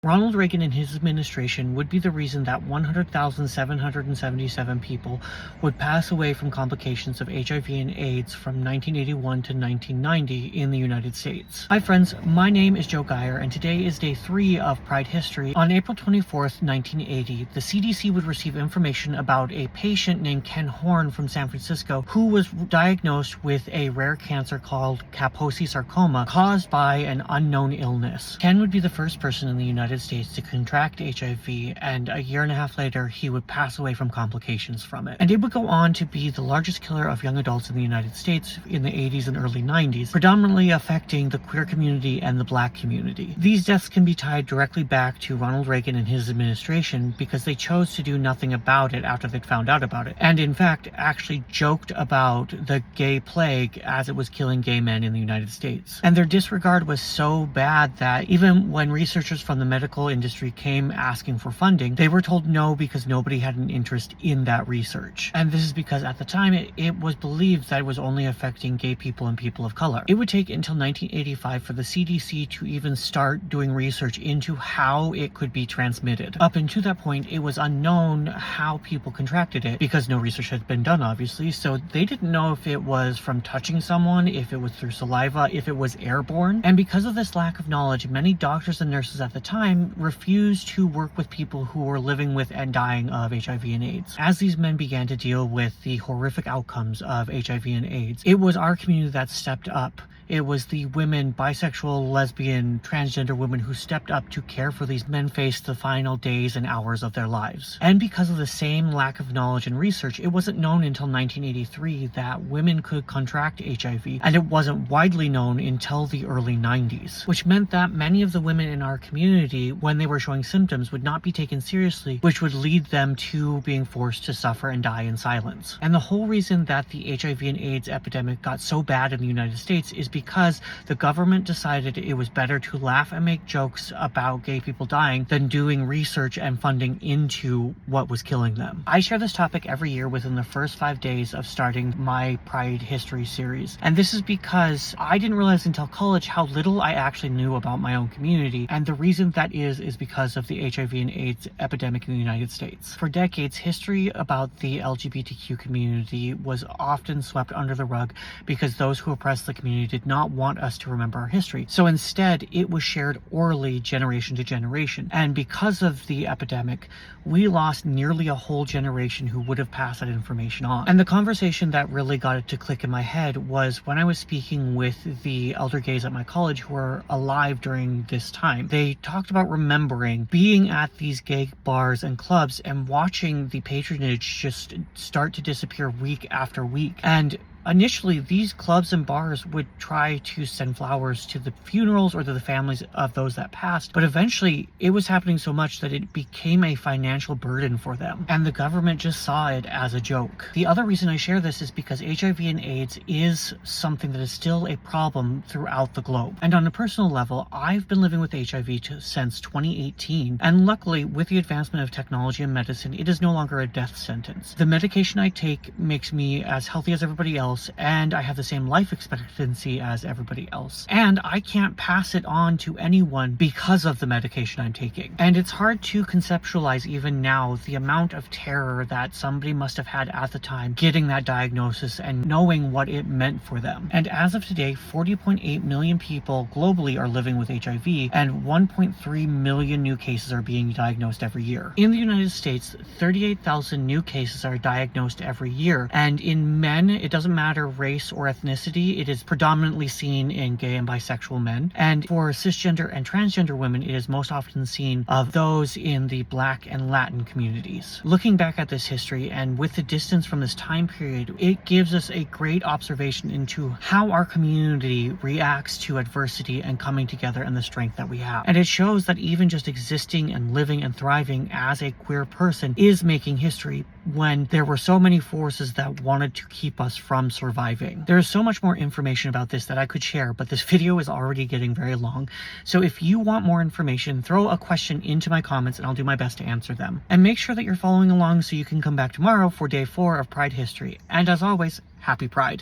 Ronald Reagan and his administration would be the reason that 100,777 people would pass away from complications of HIV and AIDS from 1981 to 1990 in the United States. Hi friends, my name is Joe Geyer and today is day 3 of Pride History. On April 24th, 1980, the CDC would receive information about a patient named Ken Horn from San Francisco who was diagnosed with a rare cancer called Kaposi sarcoma caused by an unknown illness. Ken would be the first person in the United States to contract HIV, and a year and a half later he would pass away from complications from it. And it would go on to be the largest killer of young adults in the United States in the 80s and early 90s, predominantly affecting the queer community and the black community. These deaths can be tied directly back to Ronald Reagan and his administration because they chose to do nothing about it after they'd found out about it, and in fact actually joked about the gay plague as it was killing gay men in the United States. And their disregard was so bad that even when researchers from the medical industry came asking for funding, they were told no because nobody had an interest in that research. And this is because at the time it was believed that it was only affecting gay people and people of color. It would take until 1985 for the CDC to even start doing research into how it could be transmitted. Up until that point, it was unknown how people contracted it because no research had been done, obviously, so they didn't know if it was from touching someone, if it was through saliva, if it was airborne. And because of this lack of knowledge, many doctors and nurses at the time refused to work with people who were living with and dying of HIV and AIDS. As these men began to deal with the horrific outcomes of HIV and AIDS, it was our community that stepped up. It was the women, bisexual, lesbian, transgender women who stepped up to care for these men faced the final days and hours of their lives. And because of the same lack of knowledge and research, it wasn't known until 1983 that women could contract HIV, and it wasn't widely known until the early 90s, which meant that many of the women in our community, when they were showing symptoms, would not be taken seriously, which would lead them to being forced to suffer and die in silence. And the whole reason that the HIV and AIDS epidemic got so bad in the United States is because the government decided it was better to laugh and make jokes about gay people dying than doing research and funding into what was killing them. I share this topic every year within the first 5 days of starting my Pride History series. And this is because I didn't realize until college how little I actually knew about my own community. And the reason that is because of the HIV and AIDS epidemic in the United States. For decades, history about the LGBTQ community was often swept under the rug because those who oppressed the community did not want us to remember our history. So instead, it was shared orally generation to generation. And because of the epidemic, we lost nearly a whole generation who would have passed that information on. And the conversation that really got it to click in my head was when I was speaking with the elder gays at my college who were alive during this time. They talked about remembering being at these gay bars and clubs and watching the patronage just start to disappear week after week. And initially, these clubs and bars would try to send flowers to the funerals or to the families of those that passed, but eventually it was happening so much that it became a financial burden for them, and the government just saw it as a joke. The other reason I share this is because HIV and AIDS is something that is still a problem throughout the globe. And on a personal level, I've been living with HIV since 2018, and luckily, with the advancement of technology and medicine, it is no longer a death sentence. The medication I take makes me as healthy as everybody else, and I have the same life expectancy as everybody else. And I can't pass it on to anyone because of the medication I'm taking. And it's hard to conceptualize even now the amount of terror that somebody must have had at the time getting that diagnosis and knowing what it meant for them. And as of today, 40.8 million people globally are living with HIV, and 1.3 million new cases are being diagnosed every year. In the United States, 38,000 new cases are diagnosed every year, and in men, it doesn't matter race or ethnicity, it is predominantly seen in gay and bisexual men. And for cisgender and transgender women, it is most often seen of those in the Black and Latin communities. Looking back at this history and with the distance from this time period, it gives us a great observation into how our community reacts to adversity and coming together and the strength that we have. And it shows that even just existing and living and thriving as a queer person is making history when there were so many forces that wanted to keep us from surviving. There is so much more information about this that I could share, but this video is already getting very long. So if you want more information, throw a question into my comments and I'll do my best to answer them. And make sure that you're following along so you can come back tomorrow for day 4 of Pride History. And as always, happy Pride.